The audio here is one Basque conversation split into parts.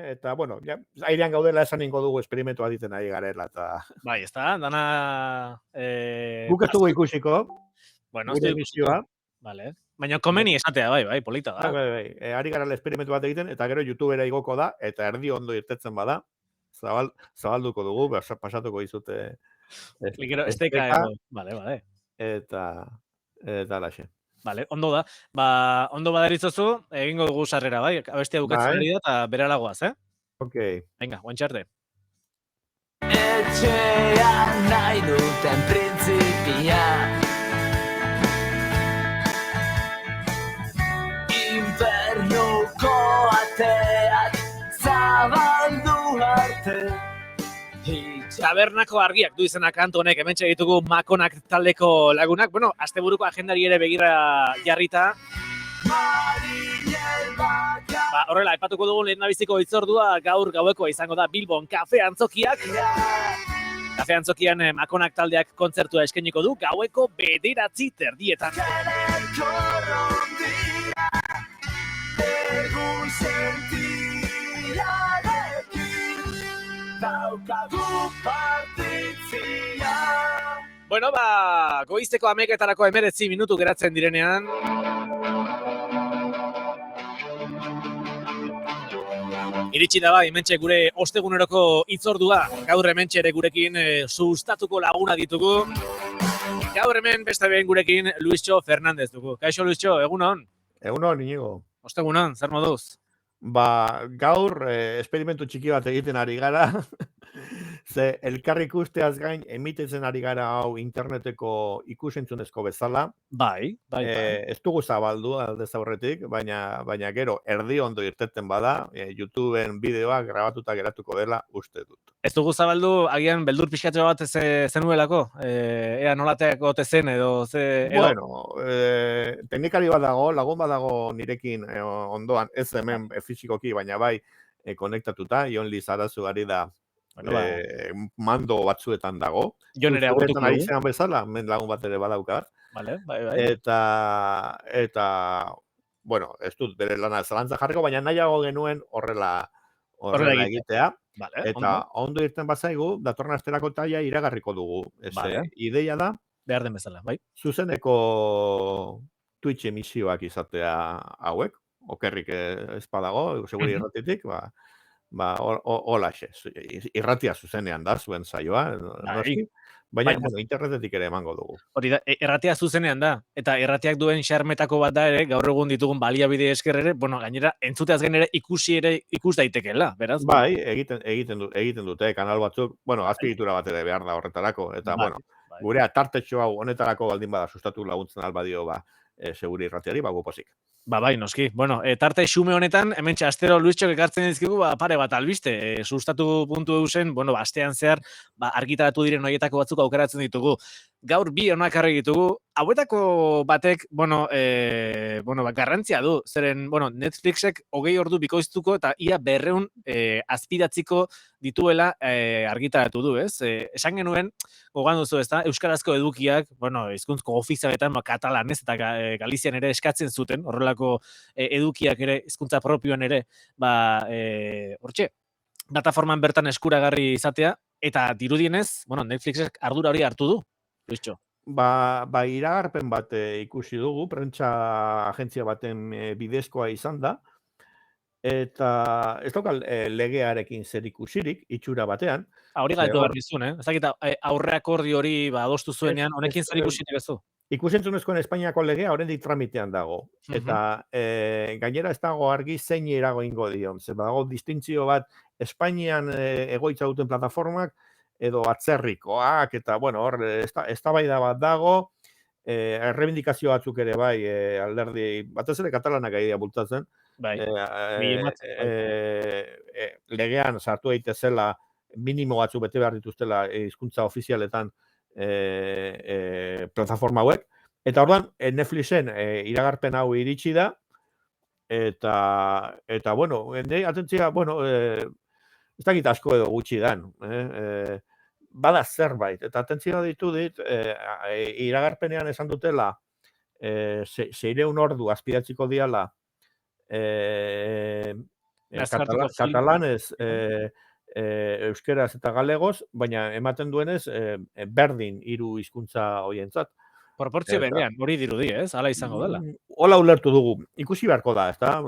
eta, bueno, ja, airean gaudela esan ingo dugu esperimentua diten ari garela, eta... Bai, ez da, dana... Guk ez dugu ikusiko, Bueno, ez gure du ikusiko. emisioa. Vale. Baina komeni esatea, bai, polita da. Bai. Ari garela esperimentu bat egiten, eta gero YouTubera igoko da, eta erdi ondo irtetzen bada, zabalduko dugu, pasatuko dizute Esteka edo, vale. Eta laxe. Vale, ondo da. Ondo badaritzozu, egingo dugu sarrera, bai? Abestia bukatzen ari da, eta beralagoaz, Ok. Venga, guantxarte. Etxean nahi duten printzipia Infernuko ateak zabaldu arte Tabernako argiak du izena kantu honek, hementxe ditugu Makonak taldeko lagunak. Bueno, asteburuko agendari ere begira jarrita. Horrela, aipatuko dugu lehendabiziko hitzordua gaur gauekoa izango da Bilbon Kafe Antzokiak. Kafe Antzokian Makonak taldeak kontzertua eskainiko du gaueko 9:30 Egun sentiarekin daukagu partitzia. Bueno, goizteko 11:00 19 minutu geratzen direnean. Iritsi da bai, hementxe gure osteguneroko hitzordua. Gaur hementxe ere gurekin sustatuko laguna ditugu. Gaur hemen beste behin gurekin Luisxo Fernandez dugu. Kaixo Luisxo, egunon? Egunon, Inigo. Ostegunon, zer moduz? Gaur esperimentu txiki bat egiten ari gara. Ze elkarri ikusteaz gain emititzen ari gara hau interneteko ikusentzunezko bezala. Bai. Ez dugu zabaldu aldez aurretik, baina gero erdi ondo irteten bada, YouTubeen bideoa grabatuta geratuko dela uste dut. Ez dugu zabaldu, agian beldur pixkatxo bat zenuelako? Ea nolateako tezen edo ze... Bueno, teknikari bat dago, lagun bat dago nirekin ondoan, ez hemen fizikoki, baina bai konektatuta, Jon Lizarazu ari da mando batzuetan dago. Jon ere agurtuko dugu. Ari bezala, men lagun bat ere badaukat. Bai. Eta, bueno, ez dut bere lana zalantza jarriko, baina nahiago genuen horrela egitea. Vale, eta ondo irten bazaigu, datorren asterako taia iragarriko dugu. Ideia da, behar den bezala, bai. Zuzeneko Twitch emisioak izatea hauek, okerrik ez badago, seguri irratitik, holaxe, irratia zuzenean da, zuen saioa, baina internetetik ere emango dugu. Hori da, erratia zuzenean da, eta erratiak duen xarmetako bat da ere, gaur egun ditugun baliabide esker ere, bueno, gainera, entzuteaz gain ere ikus daitekeela, beraz? Bai, egiten dute, kanal batzuk, bueno, azpiegitura bat ere behar da horretarako, eta, bueno, gurea tartetxo hau honetarako baldin bada sustatu laguntzen albadio, seguri irratiari, gupozik. Bai, noski. Bueno, tarte xume honetan, hementxe astero Luisxok ekartzen dizkigu, pare bat albiste. Sustatu.eu zen, bueno, astean zehar, argitaratu diren horietako batzuk aukeratzen ditugu. Gaur bi honak jarri ditugu. Hauetako batek, garrantzia du. Zeren, Netflixek 20 ordu bikoiztuko eta ia 200 azpidatziko dituela argitaratu du, ez? Esan genuen, gogan duzu, ez da, euskarazko edukiak, hizkuntzko ofizialetan, katalanez eta galizian ere eskatzen zuten, horrelako edukiak ere, hizkuntza propioan ere, hortxe, plataforman bertan eskuragarri izatea, eta dirudienez, Netflixek ardura hori hartu du, Luisxo. Iragarpen bat ikusi dugu, prentsa agentzia baten bidezkoa izan da, eta ez daukal legearekin zer ikusirik, itxura batean. Hori gaitu behar bizun, ez dakit aurreakordio hori adostu zuenean, honekin zer ikusirik ez du? Ikusentzunezkoen Espainiako legea oraindik tramitean dago. Eta gainera ez dago argi zein erago ingo dion. Zer dago distintzio bat Espainian egoitza duten plataformak edo atzerrikoak, eta hor eztabaida bat dago, errebindikazio batzuk ere bai alderdi, batez ere katalanak gaidea bultatzen, legean sartu daitezela minimo batzuk bete behar dituztela hizkuntza ofizialetan plataforma hauek, eta orduan Netflixen iragarpen hau iritsi da, eta atentzia, ez dakit asko edo gutxi dan, bada zerbait, eta atentzia ditu dit, iragarpenean esan dutela, 600 ordu azpidatziko diala Nazioarteko film. katalanez, euskeraz eta galegoz, baina ematen duenez berdin hiru hizkuntza hoientzat. Proportzio Eta- berean, hori dirudi, ez? Hala izango dela. Hola ulertu dugu. Ikusi beharko da, ezta?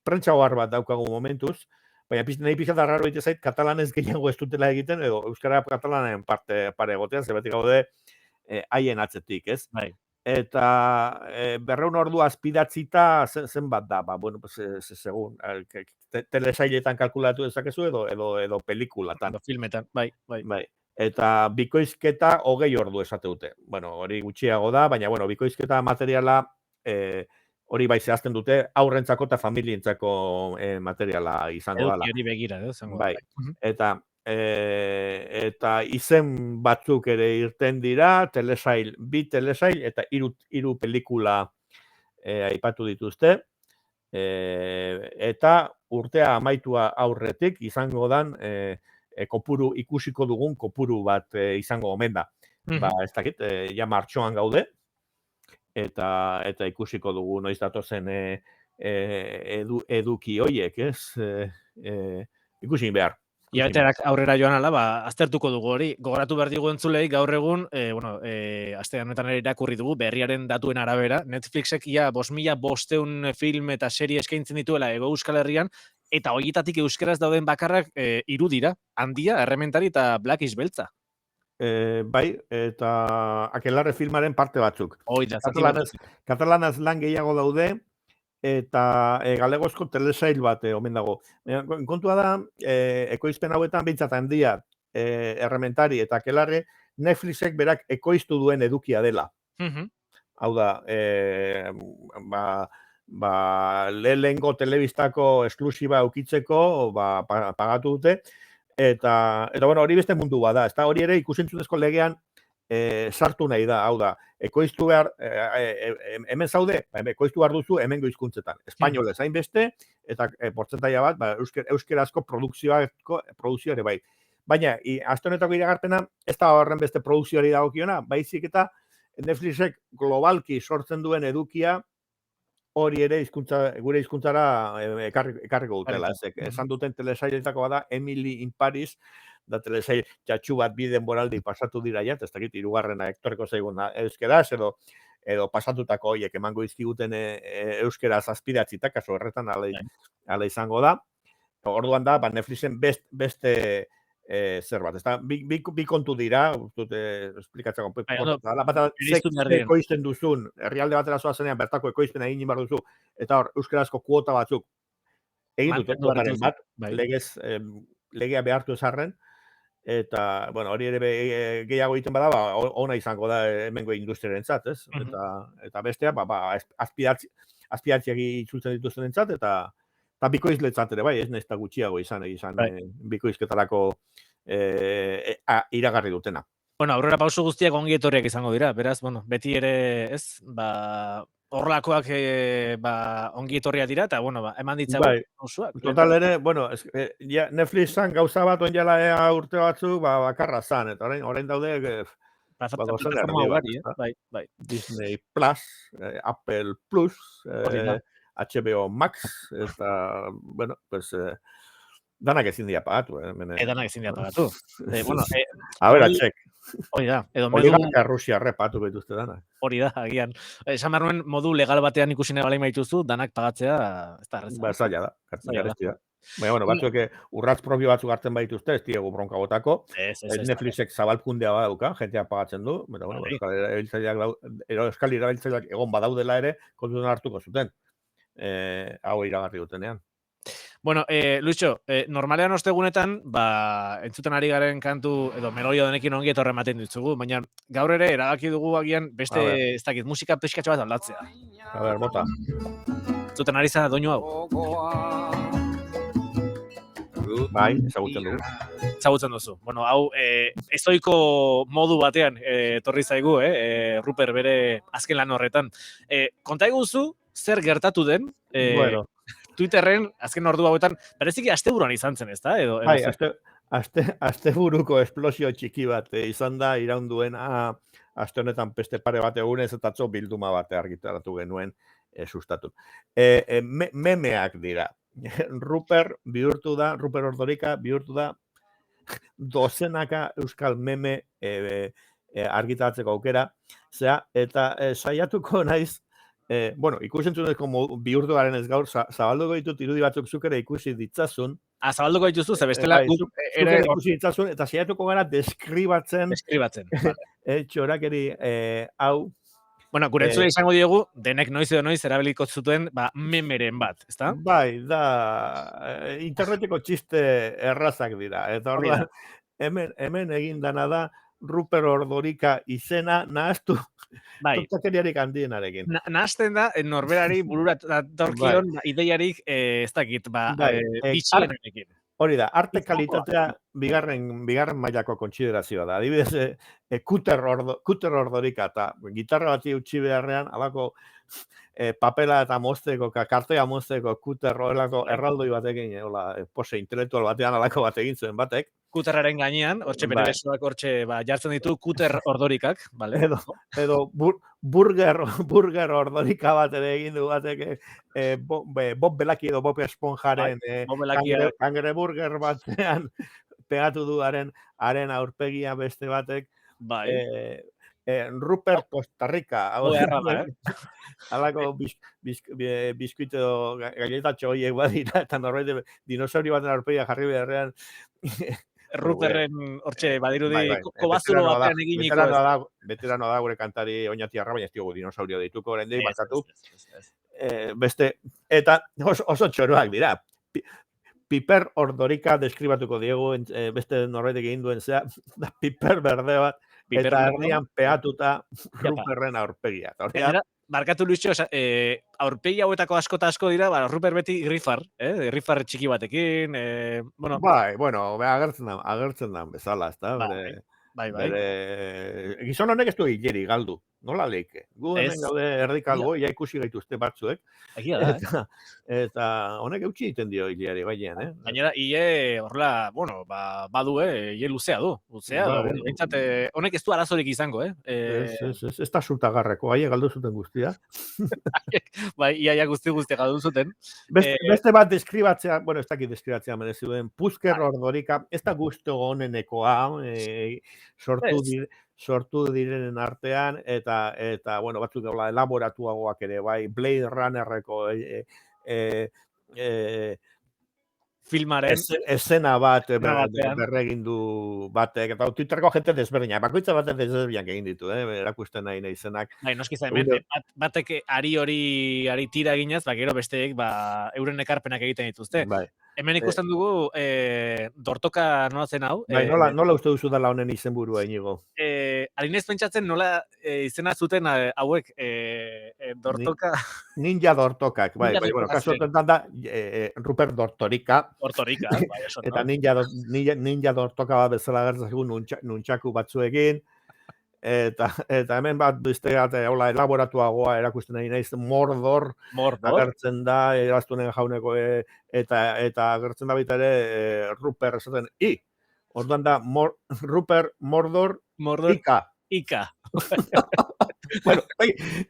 Prentsa ohar bat daukagu momentuz, baina nahi pixat arraro egite zait, katalanez gehiago ez dutela egiten, edo euskara katalanen pare egotean, zebetik gaude haien atzetik, ez? Bai. Eta 200 ordu azpidatzita zenbat da, bueno, segun, telesailetan kalkulatu dezakezu edo pelikulatan. Edo filmetan, bai. Bai. Eta bikoizketa 20 ordu esate dute. Bueno, hori gutxiago da, baina bueno, bikoizketa materiala hori bai zehazten dute aurrentzako eta familientzako materiala izango dela. Edukiari begira, izango da. Bai. Eta izen batzuk ere irten dira, bi telesail eta hiru pelikula aipatu dituzte. Eta urtea amaitua aurretik izango dan ikusiko dugun kopuru bat izango omen da. Ba, ez dakit, ja martxoan gaude, eta ikusiko dugu noiz datozen eduki hoiek, ez? Ikusi behar. Iabeterak aurrera joan ala, aztertuko dugu hori. Gogoratu behar digu entzulei gaur egun, aste honetan ere irakurri dugu, berriaren datuen arabera, Netflixek ia 5.500 film eta serie eskaintzen dituela Hego Euskal Herrian, eta horietatik euskeraz dauden bakarrak 3 dira, Handia, Errementari eta Black is Beltza. Bai, eta Akelarre filmaren parte batzuk. Katalanaz lan gehiago daude, eta galegozko telesail bat omen dago. Kontua da, ekoizpen hauetan behintzat Handia, Errementari eta Akelarre, Netflixek berak ekoiztu duen edukia dela. Hau da, lehengo telebistako esklusiba eukitzeko pagatu dute, eta bueno, hori beste mundu bada, ezta hori ere ikusentzunezko legean sartu nahi da, hau da, ekoiztu behar, hemen zaude, ekoiztu behar duzu hemengo hizkuntzetan. Espainolez hainbeste, eta portzentaia bat, euskerazko produkzioa ere bai. Baina, aste honetako iragarpena, ez da horren beste produkzioari dagokiona, baizik eta Netflixek globalki sortzen duen edukia hori ere gure hizkuntzara ekarriko dutela. Esan duten telesailetako bada Emily in Paris, da telesail txatxu bat bi denboraldi pasatu dira ja, ez dakit hirugarrena ektoreko zaiguna euskeraz edo pasatutako horiek emango dizkiguten euskeraz azpidatzita, kasu horretan ala izango da. Orduan da, Netflixen beste zer bat, ezta bi kontu dira, esplikatzeko ekoizten duzun, herrialde batera zoazenean bertako ekoizpena egin behar duzu, eta hor, euskerazko kuota batzuk egin dute, kuotaren bat, legea behartu ezarren, eta, bueno, hori ere gehiago egiten bada, ona izango da hemengo industriarentzat, ez? Eta bestea, azpidatziak itzultzen dituzten entzat, eta bikoizletzat ere, bai, ez nahizta gutxiago izan bikoizketarako iragarri dutena. Bueno, aurrera pauso guztiak ongi etorriak izango dira, beraz, bueno, beti ere, ez, horrelakoak ongi etorria dira, eta, bueno, eman ditzago pausuak. Total ere, bueno, Netflixan gauza bat onjala urte batzuk, bakarra zan, eta orain daude, Disney Plus, Apple Plus, HBO Max, eta, bueno, pues, danak ezin dira pagatu. Danak ezin dira pagatu. Bueno, a ver, txek. Hori da. Oligarka Rusia repatu betuzte danak. Hori da, agian. Esan behar nuen modu legal batean ikusi nahi balain baituzu, danak pagatzea, ez da erreza. Zaila da, garesti da. Baina, bueno, batzuek urratz propio batzuk hartzen baituzte, ez diegu bronka botako. Netflixek zabalkundea badauka, jentea pagatzen du. Euskal erabiltzaileak egon badaudela ere, kontutan hartuko zuten. Hau iragarri dutenean. Bueno, Luitxo, normalean ostegunetan, entzuten ari garen kantu, edo melodio denekin ongi etorre ematen ditugu, baina gaur ere erabaki dugu agian beste, ez dakit, musika pixkatxo bat aldatzea. A ber, bota. Zuten ari zara doinu hau? Bai, ezagutzen dugu. Ezagutzen duzu. Bueno, hau, ezoiko modu batean etorri zaigu, Ruper bere azken lan horretan. Konta eguzu, zer gertatu den, bueno, Twitterren, azken ordu hauetan, bereziki asteburuan izan zen, ez da? Bai, asteburuko esplosio txiki bat izan da, iraun duena, aste honetan peste pare bat egunez, eta atzo bilduma bat argitaratu genuen sustatu. Memeak dira. Rupert Ordorika bihurtu da dozenaka euskal meme argitaratzeko aukera, eta saiatuko naiz, ikusentzunezko bihurtu garen ez gaur, zabalduko ditut irudi batzuk zuk ere ikusi ditzazun. Zabalduko dituzu, ze bestela zuk ere ikusi ditzazun, eta saiatuko gara deskribatzen. Txorakeri hau. Bueno, gure entzule izango diegu, denek noiz edo noiz erabiliko zuten memeren bat, ezta? Bai, da, interneteko txiste errazak dira. Eta orduan, hemen egin dana da, Rupert Ordorika izena nahaztu tontakeriarik handienarekin. Nahazten da, norberari burura datorkion ideiarik ez dakit, bitxienarekin. Hori da, arte kalitatea bigarren mailako kontsiderazioa da. Adibidez, Kuter Ordorika eta gitarra bati utzi beharrean, alako papela eta mozteko, kartea mozteko Kuter erraldoi batekin, pose intelektual batean alako bat egin zuen batek. Kuterraren gainean, hortxe bere besoak hortxe jartzen ditu Kuter Ordorikak, bale? Edo burger Ordorika bat ere egin du batek, Bob Belaki edo Bob Esponjaren kangreburger batean pegatu du haren aurpegia beste batek. Rupert Costa Rica. Halako biskuit edo galletatxo horiek badira, eta norbait dinosaurio baten aurpegia jarri beharrean. Ruperren hortxe badirudi kobazuro batean eginiko. Veterano da gure kantari oinatiarra, baina ez diogu dinosaurio dituko oraindik barkatu. Beste, eta oso txoroak dira. Piper Ordorika deskribatuko diegu, beste norbaitek egin duen zea, piper berde bat, eta erdian peatuta Ruperren aurpegia. Barkatu Luisio, aurpegi hauetako asko eta asko dira, Rupert beti irrifar txiki batekin, Bai, agertzen da bezala, ez da, gizon honek ez du hileri galdu, nola leike. Gu hemen gaude erdikalgo, ja ikusi gaituzte batzuek, eta honek eutxi egiten dio hileri bailean, Gainera, hile, horrela, badu, hile luzea du, bentsat, honek ez du arazorik izango, Ez da zutagarreko, haie galdu zuten guztia. Bai, iaia guztia galdu zuten. Beste bat deskribatzea, ez dakit deskribatzea merezi duen, Pusker Ordorika, ez da guztu honenekoa, sortu direnen artean, eta batzuk elaboratuagoak ere, bai, Blade Runnerreko filmaren esena bat berregindu batek, eta Twitterko jente desberdinak, bakoitza batek desberdinak egin ditu, erakusten nahi izenak. Bai, noskiza hemen, batek ari tira eginez, gero besteek euren ekarpenak egiten dituzte. Hemen ikusten dugu dortoka nola zen hau. Bai, nola uste duzu dela honen izenburua inigo? Arinez pentsatzen nola izena zuten hauek dortoka... Ninja dortokak, bai, kasu honetan da Rupert Dortorika. Bai, eso, eta ninja dortoka bat bezala gertzazu nuntxaku batzuekin. Eta hemen bat beste elaboratuagoa erakusten nahi naiz Mordor agertzen da, eraztunen jauneko eta agertzen da baita ere Rupert esaten orduan da Rupert Mordor Ika. Bueno,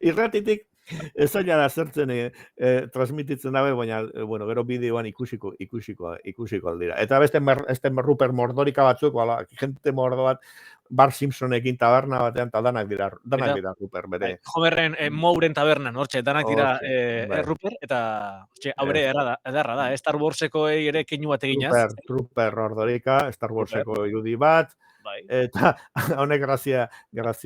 irratitik ezaila da zertzen transmititzen dabe, baina gero bideoan ikusiko aldira. Eta beste Rupert Mordorika batzuk, gente mordo bat, Bar Simpsonekin taberna batean, eta danak dira Rupert, bere. Homerren Mouren tabernan, hortxe, danak dira Rupert, eta haure edarra da, Star Warseko ere keinu bat eginaz. Rupert Ordorika, Star Warseko irudi bat, eta honek grazia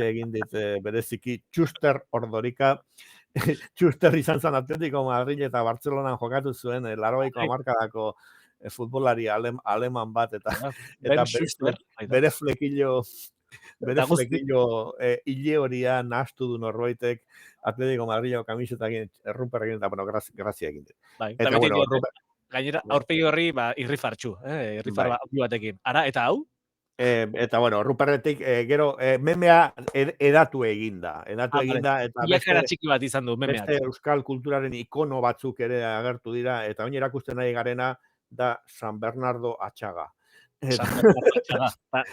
egin dit bereziki Txuster Ordorika. Txuster izan zen Atletico Madrid eta Bartzelonan jokatu zuen 80ko hamarkadako futbolari aleman bat, eta bere flekillo hile horia nahastu du norbaitek Atletico Madrileko kamisetakin Ruperrekin, eta grazia egin dit. Gainera, aurpegi horri irrifartxu, irrifar batekin. Ara, eta hau? Eta, Ruperretik, gero, memea edatu eginda. Iakara txiki bat izan du, memeak. Beste euskal kulturaren ikono batzuk ere agertu dira, eta oin erakusten nahi garena da San Bernardo Atxaga.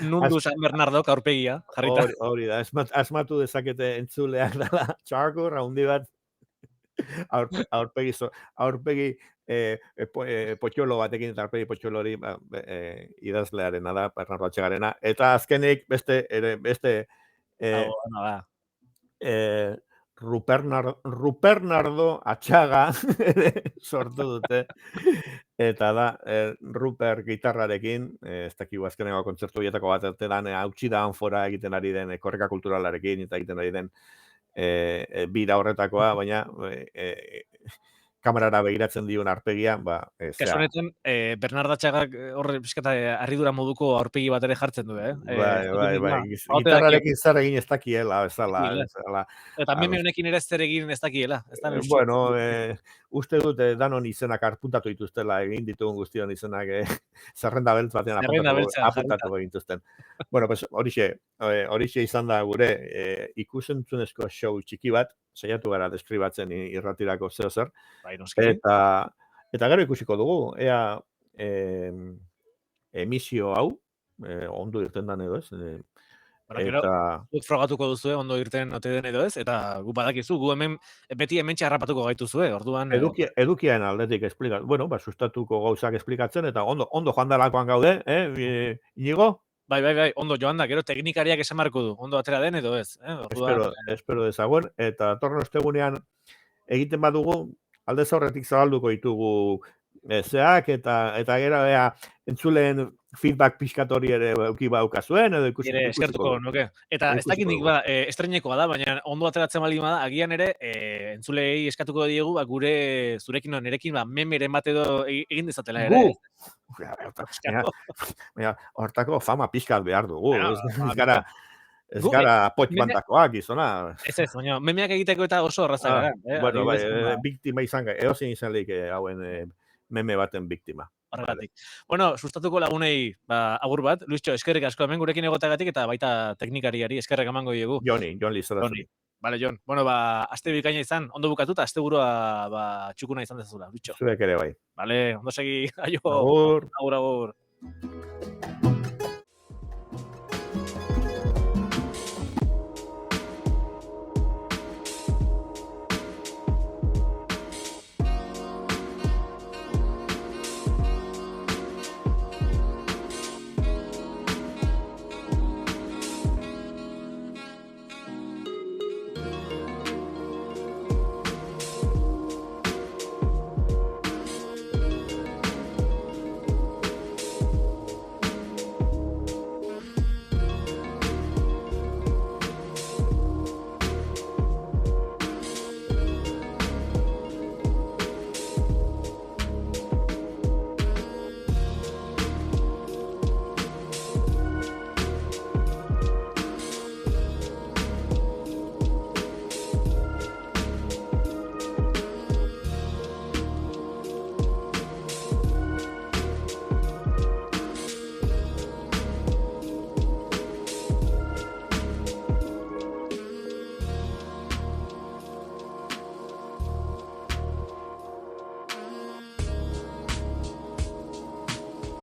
Nundu San Bernardo aurpegia, jarrita. Hori da, asmatu dezakete entzuleak dela, txakur, haundi bat. aurpegi potxolo batekin, eta aurpegi potxolo hori idazlearena da, Bernardo Atxagarena. Eta azkenik beste Hau, eh, ba. Rupernardo Atxaga ere sortu dute. Eta da, Ruper gitarrarekin, ez dakigu azkeneko kontzertu horietako bat ertedan, hautsi da anfora egiten ari den, korrika kulturalarekin, eta egiten ari den bira horretakoa, baina kamerara begiratzen dion arpegia, Kasu honetan, Bernardo Atxagak horre pixkata harridura moduko aurpegi bat ere jartzen du, bai. Gitarrarekin zer egin ez dakiela, bezala. Eta meme honekin ere zer egin ez dakiela. Bueno, uste dut danon izenak arpuntatu dituztela, egin ditugun guztion izenak zerrenda beltz batean apuntatuko gintuzten. Bueno, pues horixe izan da gure ikusentzunezko show txiki bat, saiatu gara deskribatzen irratirako zeo zer. Bai, noski. Eta gero ikusiko dugu, ea emisio hau, ondo irten dan edo ez, Eta frogatuko duzu, ondo irten ote den edo ez, eta gu badakizu, gu beti hementxe harrapatuko gaituzue, orduan... Edukiaren aldetik esplikatzen, bueno, sustatuko gauzak esplikatzen, eta ondo joan dalakoan gaude, Inigo? Bai, ondo joan da, gero teknikariak esan marko du, ondo atera den edo ez. Espero dezagoen, eta torren ostegunean egiten badugu, alde zaurretik zabalduko ditugu zeak, eta gero entzuleen feedback pixkatori ere euki baukazuen, edo ikusiko. Eskertuko nuke. Eta ez dakit nik estrenekoa da, baina ondo ateratzen bali bada, agian ere, entzulei eskatuko diegu, gure zurekin o nerekin, memeren bat edo egin dezatela ere. Hortako fama pixkat behar dugu. Ez gara potx bandakoak, izona. Ez, baina memeak egiteko eta oso horrazak gara. Bueno, bai, biktima izan, eozin izan leik hauen meme baten biktima. Horregatik. Bueno, sustatuko lagunei agur bat. Luischo, eskerrik asko hemen gurekin egotagatik eta baita teknikariari eskerrek emango diegu. Jon Lizarazu. Vale, Jon. Bueno, aste bikaina izan, ondo bukatuta, asteburua txukuna izan dezazula, Luischo. Zuek ere bai. Vale, ondo segi. Aio. Agur. Agur.